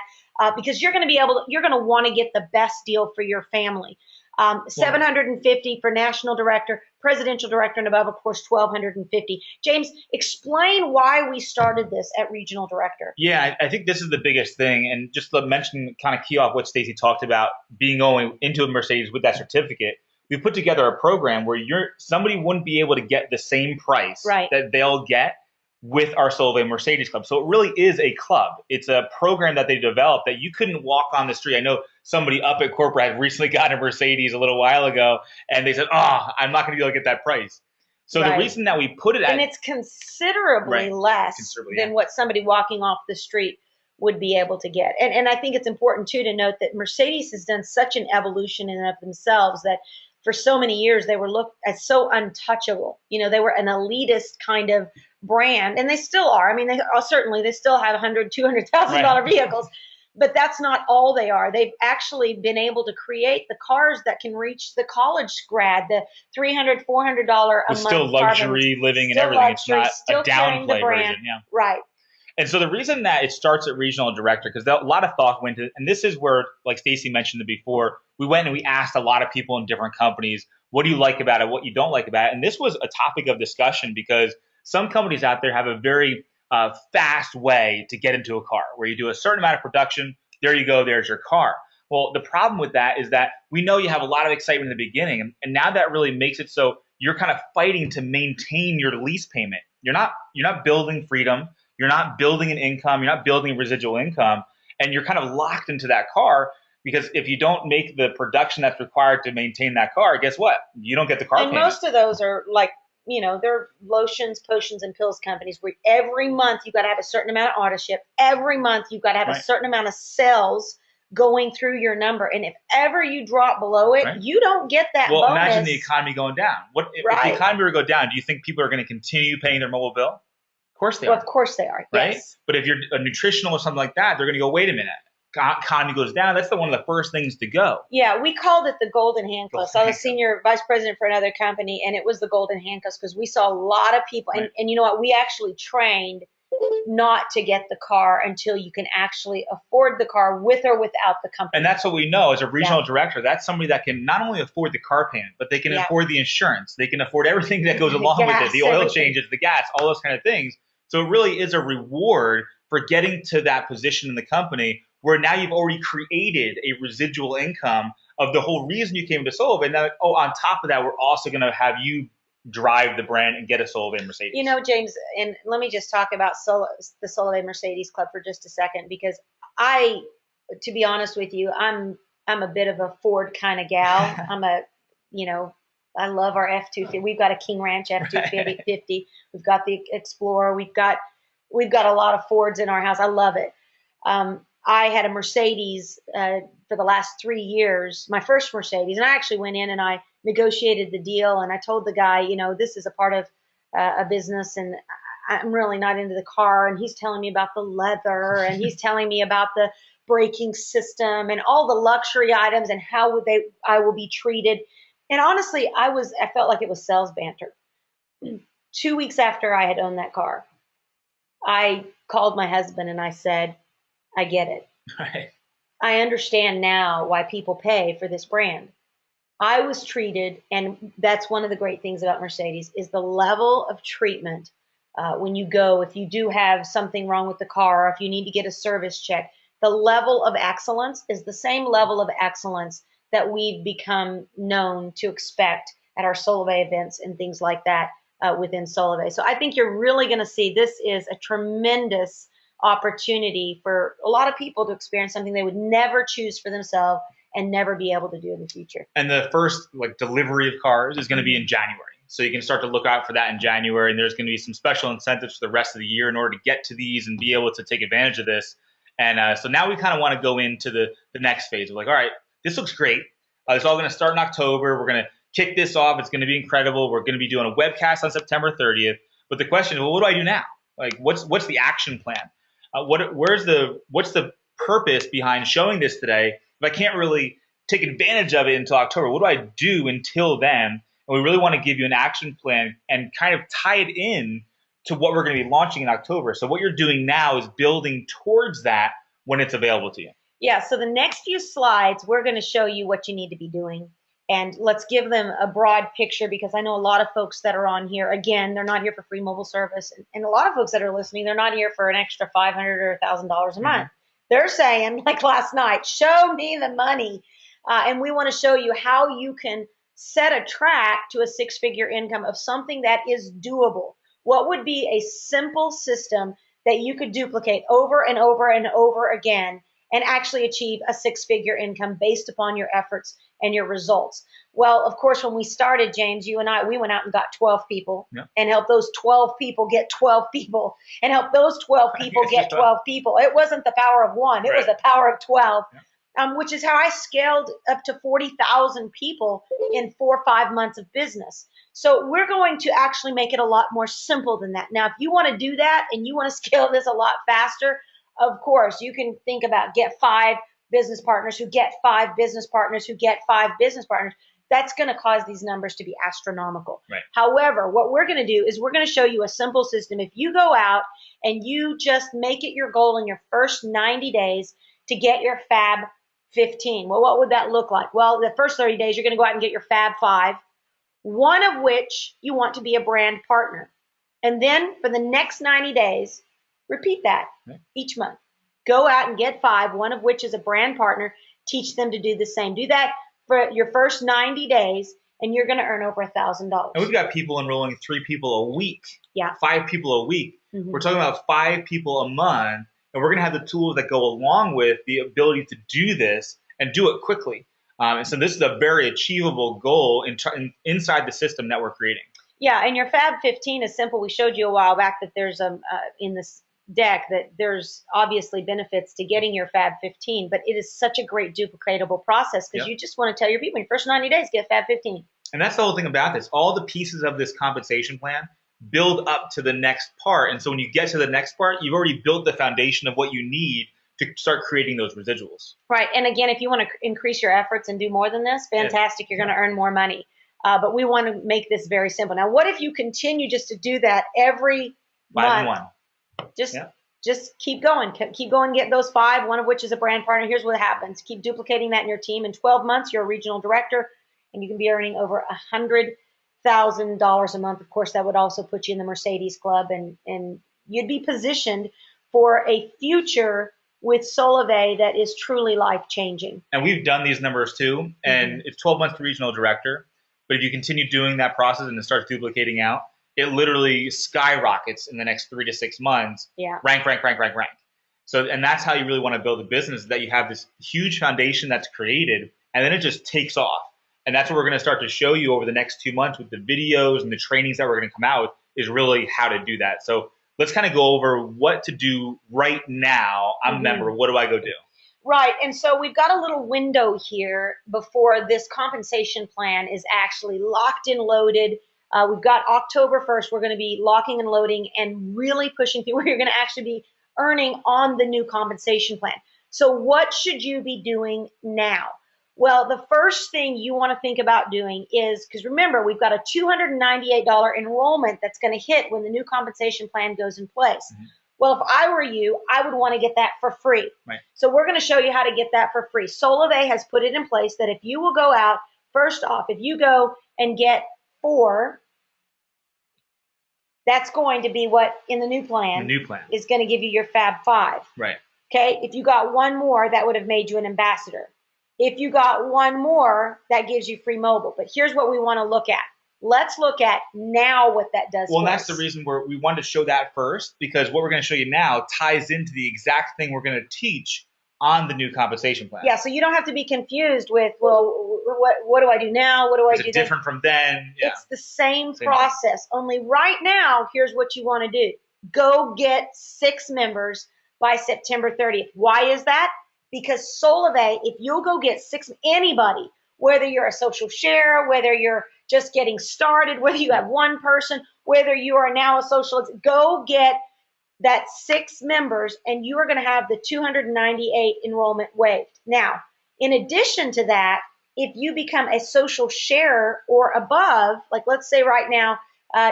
Because you're going to want to get the best deal for your family. $750 for national director, presidential director, and above, of course, $1,250. James, explain why we started this at regional director. Yeah, I think this is the biggest thing. And just to mention, kind of key off what Stacey talked about, going into a Mercedes with that certificate. we put together a program where somebody wouldn't be able to get the same price Right. that they'll get with our Solavei Mercedes Club. So it really is a club. It's a program that they developed that you couldn't walk on the street. I know somebody up at corporate had recently gotten a Mercedes a little while ago, and they said, "Oh, I'm not going to be able to get that price." So the Right. reason that we put it at, and it's considerably less than what somebody walking off the street would be able to get. And I think it's important too to note that Mercedes has done such an evolution in and of themselves that for so many years they were looked as so untouchable. You know, they were an elitist kind of brand, and they still are. I mean, they still have $100,000, $200,000 vehicles, but that's not all they are. They've actually been able to create the cars that can reach the college grad, the $300, $400 a month. Still luxury living and everything. Luxury, it's not a downplay version. Yeah. Right. And so the reason that it starts at regional director, because a lot of thought went into it, and this is where, like Stacy mentioned it before, we went and we asked a lot of people in different companies, what do you like about it, what you don't like about it? And this was a topic of discussion because some companies out there have a very fast way to get into a car, where you do a certain amount of production, there you go, there's your car. Well, the problem with that is that we know you have a lot of excitement in the beginning, and now that really makes it so you're kind of fighting to maintain your lease payment. You're not building freedom. You're not building an income. You're not building residual income, and you're kind of locked into that car because if you don't make the production that's required to maintain that car, guess what? You don't get the car payment. And most of those are like, you know, they're lotions, potions, and pills companies where every month you've got to have a certain amount of auto ship. Every month you've got to have a certain amount of sales going through your number. And if ever you drop below it, you don't get that bonus. Imagine the economy going down. If the economy were to go down, do you think people are going to continue paying their mobile bill? Of course they are. Of course they are, right? Yes. But if you're a nutritional or something like that, they're going to go, wait a minute. Economy goes down. That's one of the first things to go. Yeah, we called it the golden handcuffs. I was senior vice president for another company, and it was the golden handcuffs because we saw a lot of people. And you know what? We actually trained not to get the car until you can actually afford the car with or without the company. And that's what we know as a regional director. That's somebody that can not only afford the car payment, but they can afford the insurance. They can afford everything that goes along with it, the oil changes, the gas, all those kind of things. So it really is a reward for getting to that position in the company where now you've already created a residual income of the whole reason you came to Solavei. And now, on top of that, we're also going to have you drive the brand and get a Solavei Mercedes. You know, James, and let me just talk about the Solavei Mercedes Club for just a second, because to be honest with you, I'm a bit of a Ford kind of gal. I love our F-250. We've got a King Ranch F-250. We've got the Explorer. We've got a lot of Fords in our house. I love it. I had a Mercedes for the last 3 years, my first Mercedes, and I actually went in and I negotiated the deal, and I told the guy, you know, this is a part of a business, and I'm really not into the car, and he's telling me about the leather, and he's telling me about the braking system and all the luxury items and how I will be treated. And honestly, I felt like it was sales banter. 2 weeks after I had owned that car, I called my husband and I said, I get it. Right. I understand now why people pay for this brand. I was treated, and that's one of the great things about Mercedes, is the level of treatment when you go, if you do have something wrong with the car, or if you need to get a service check, the level of excellence is the same level of excellence that we've become known to expect at our Solavei events and things like that within Solavei. So I think you're really going to see this is a tremendous opportunity for a lot of people to experience something they would never choose for themselves and never be able to do in the future. And the first delivery of cars is going to be in January. So you can start to look out for that in January, and there's going to be some special incentives for the rest of the year in order to get to these and be able to take advantage of this. And so now we kind of want to go into the next phase of all right, this looks great. It's all going to start in October. We're going to kick this off. It's going to be incredible. We're going to be doing a webcast on September 30th. But the question is, well, what do I do now? What's the action plan? What's the purpose behind showing this today if I can't really take advantage of it until October? What do I do until then? And we really want to give you an action plan and kind of tie it in to what we're going to be launching in October. So what you're doing now is building towards that when it's available to you. Yeah, so the next few slides, we're going to show you what you need to be doing. And let's give them a broad picture, because I know a lot of folks that are on here, again, they're not here for free mobile service. And a lot of folks that are listening, they're not here for an extra $500 or $1,000 a month. They're saying, like last night, show me the money. And we want to show you how you can set a track to a six-figure income of something that is doable. What would be a simple system that you could duplicate over and over and over again and actually achieve a six-figure income based upon your efforts and your results? Well, of course, when we started, James, you and I, we went out and got 12 people and helped those 12 people get 12 people and help those 12 people get 12 people. It wasn't the power of one. It was the power of 12. Which is how I scaled up to 40,000 people in 4 or 5 months of business. So we're going to actually make it a lot more simple than that. Now, if you want to do that and you want to scale this a lot faster, of course, you can think about get 5 business partners who get 5 business partners who get 5 business partners. That's going to cause these numbers to be astronomical. However, what we're going to do is we're going to show you a simple system. If you go out and you just make it your goal in your first 90 days to get your Fab 15. Well, what would that look like? Well, the first 30 days, you're going to go out and get your Fab 5, one of which you want to be a brand partner. And then for the next 90 days, repeat that each month. Go out and get 5, one of which is a brand partner. Teach them to do the same. Do that for your first 90 days, and you're going to earn over $1,000. And we've got people enrolling 3 people a week, 5 people a week. We're talking about 5 people a month. And we're going to have the tools that go along with the ability to do this and do it quickly. And so this is a very achievable goal inside the system that we're creating. Yeah, and your Fab 15 is simple. We showed you a while back that there's in this deck that there's obviously benefits to getting your Fab 15, but it is such a great duplicatable process because you just want to tell your people in your first 90 days, get Fab 15. And that's the whole thing about this. All the pieces of this compensation plan build up to the next part. And so when you get to the next part, you've already built the foundation of what you need to start creating those residuals. Right. And again, if you want to increase your efforts and do more than this, fantastic. You're going to earn more money. But we want to make this very simple. Now, what if you continue just to do that every month? Just keep going. Keep going, get those 5, one of which is a brand partner. Here's what happens. Keep duplicating that in your team. In 12 months, you're a regional director, and you can be earning over $100,000 a month. Of course, that would also put you in the Mercedes Club, and you'd be positioned for a future with Solavei that is truly life-changing. And we've done these numbers too, and it's 12 months to regional director. But if you continue doing that process and it starts duplicating out, it literally skyrockets in the next 3 to 6 months. Rank. So, and that's how you really want to build a business, that you have this huge foundation that's created, and then it just takes off. And that's what we're going to start to show you over the next 2 months with the videos and the trainings that we're going to come out with, is really how to do that. So let's kind of go over what to do right now. I'm a member. What do I go do? Right. And so we've got a little window here before this compensation plan is actually locked and loaded. We've got October 1st. We're going to be locking and loading and really pushing through where you're going to actually be earning on the new compensation plan. So what should you be doing now? Well, the first thing you want to think about doing is, because remember, we've got a $298 enrollment that's going to hit when the new compensation plan goes in place. Well, if I were you, I would want to get that for free. So we're going to show you how to get that for free. Solavei has put it in place that if you will go out, first off, if you go and get 4, that's going to be what in the new plan is going to give you your Fab 5. Okay, if you got 1 more, that would have made you an ambassador. If you got 1 more, that gives you free mobile. But here's what we want to look at. Let's look at now what that does. Well, that's the reason we wanted to show that first, because what we're going to show you now ties into the exact thing we're going to teach on the new compensation plan. Yeah, so you don't have to be confused with, well, what do I do now? What do I do? Is it different from then? Yeah. It's the same process. Only right now, here's what you want to do. Go get 6 members by September 30th. Why is that? Because Solavei, if you'll go get 6, anybody, whether you're a social share, whether you're just getting started, whether you have 1 person, whether you are now a social, go get that 6 members and you are going to have the 298 enrollment waived. Now, in addition to that, if you become a social share or above, like let's say right now,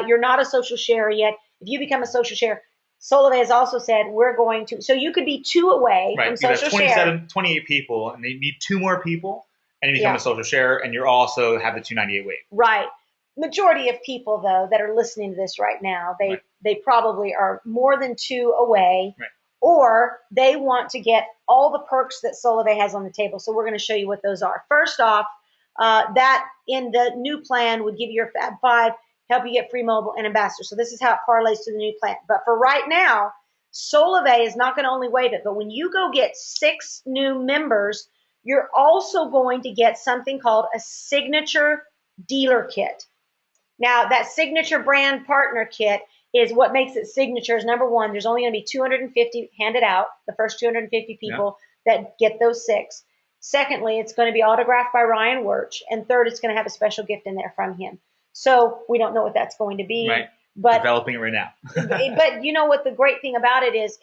you're not a social share yet. If you become a social share, Solavei has also said we're going to, so you could be 2 away from social share. 28 people, and they need 2 more people, and you become a social share, and you're also have the 298 waive. Right. Majority of people, though, that are listening to this right now, they probably are more than 2 away, or they want to get all the perks that Solavei has on the table. So we're going to show you what those are. First off, That in the new plan would give you your Fab 5, help you get free mobile and ambassador. So this is how it parlays to the new plan. But for right now, Solavei is not going to only waive it, but when you go get 6 new members, you're also going to get something called a signature dealer kit. Now, that signature brand partner kit is what makes it signature. Is number one, there's only going to be 250 handed out, the first 250 people that get those 6. Secondly, it's going to be autographed by Ryan Wirch. And third, it's going to have a special gift in there from him. So we don't know what that's going to be. Right. But developing it right now. but you know what the great thing about it is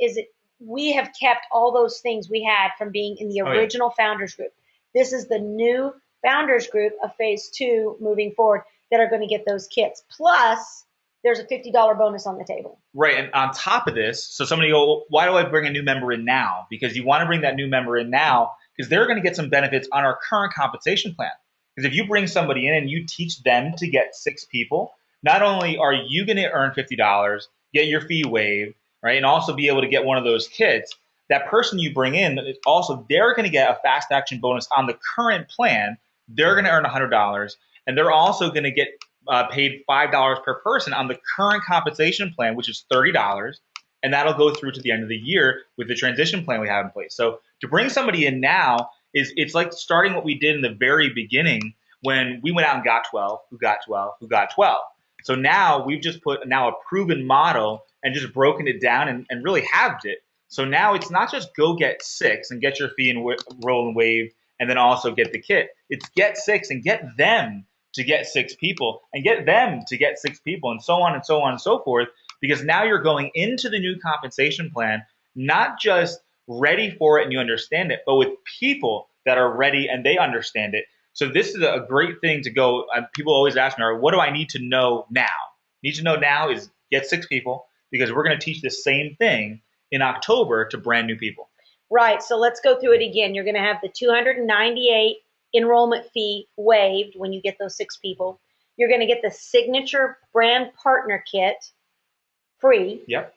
we have kept all those things we had from being in the original founders group. This is the new founders group of phase 2 moving forward that are going to get those kits. Plus, there's a $50 bonus on the table. Right, and on top of this, so somebody go, why do I bring a new member in now? Because you want to bring that new member in now because they're going to get some benefits on our current compensation plan. Because if you bring somebody in and you teach them to get 6 people, not only are you going to earn $50, get your fee waived, right, and also be able to get one of those kits, that person you bring in, also they're going to get a fast action bonus on the current plan. They're going to earn $100, and they're also going to get paid $5 per person on the current compensation plan, which is $30, and that'll go through to the end of the year with the transition plan we have in place. So to bring somebody in now it's like starting what we did in the very beginning when we went out and got 12, who got 12, who got 12. So now we've just put a proven model and just broken it down and really halved it. So now it's not just go get 6 and get your fee and roll and waive and then also get the kit. It's get 6 and get them to get 6 people and get them to get 6 people and so on and so on and so forth, because now you're going into the new compensation plan not just ready for it and you understand it, but with people that are ready and they understand it. So this is a great thing to go. People always ask me, what do I need to know now? Need to know now is get 6 people, because we're going to teach the same thing in October to brand new people. Right. So let's go through it again. You're going to have the $298 enrollment fee waived when you get those 6 people. You're going to get the signature brand partner kit free. Yep.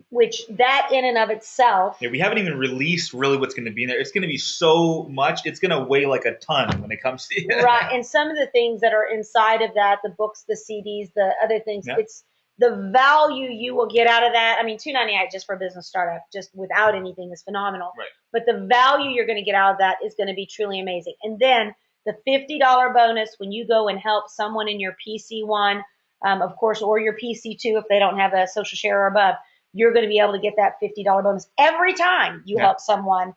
Which that in and of itself. Yeah, we haven't even released really what's going to be in there. It's going to be so much. It's going to weigh like a ton when it comes to it. Right. And some of the things that are inside of that, the books, the CDs, the other things, it's the value you will get out of that. I mean, $298 just for a business startup, just without anything, is phenomenal. Right. But the value you're going to get out of that is going to be truly amazing. And then the $50 bonus when you go and help someone in your PC1, of course, or your PC2 if they don't have a social share or above. You're going to be able to get that $50 bonus every time you help someone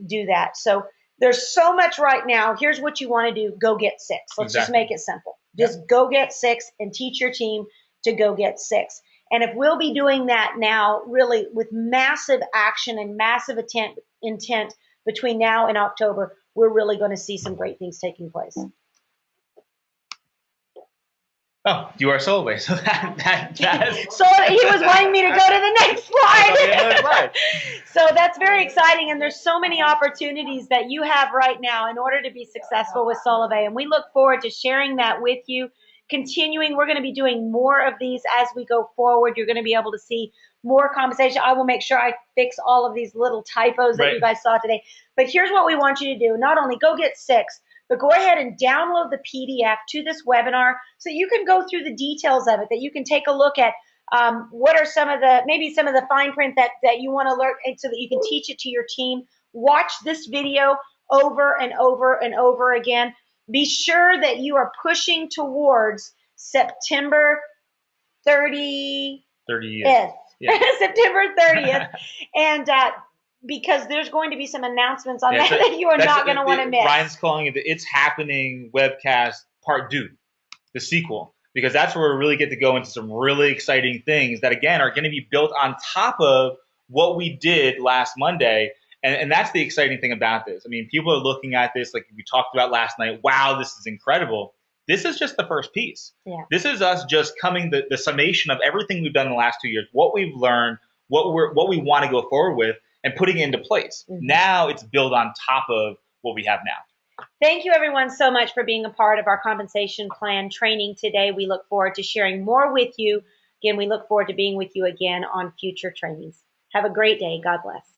do that. So there's so much right now. Here's what you want to do. Go get 6. Let's just make it simple. Just go get 6 and teach your team to go get 6. And if we'll be doing that now, really with massive action and massive intent between now and October, we're really going to see some great things taking place. Oh, you are Solavei. So So he was wanting me to go to the next slide. So that's very exciting, and there's so many opportunities that you have right now in order to be successful with Solavei, and we look forward to sharing that with you. Continuing, we're going to be doing more of these as we go forward. You're going to be able to see more conversation. I will make sure I fix all of these little typos that you guys saw today. But here's what we want you to do. Not only go get 6, but go ahead and download the PDF to this webinar so you can go through the details of it, that you can take a look at what are maybe some of the fine print that you want to learn, so that you can teach it to your team. Watch this video over and over and over again. Be sure that you are pushing towards September 30th. Yeah. September 30th. And because there's going to be some announcements on that you are not going to want to miss. Ryan's calling it the It's Happening webcast part 2, the sequel, because that's where we really get to go into some really exciting things that, again, are going to be built on top of what we did last Monday. And that's the exciting thing about this. I mean, people are looking at this like we talked about last night. Wow, this is incredible. This is just the first piece. Yeah. This is us just coming the summation of everything we've done in the last 2 years, what we've learned, what we want to go forward with, and putting it into place. Mm-hmm. Now it's built on top of what we have now. Thank you, everyone, so much for being a part of our compensation plan training today. We look forward to sharing more with you. Again, we look forward to being with you again on future trainings. Have a great day. God bless.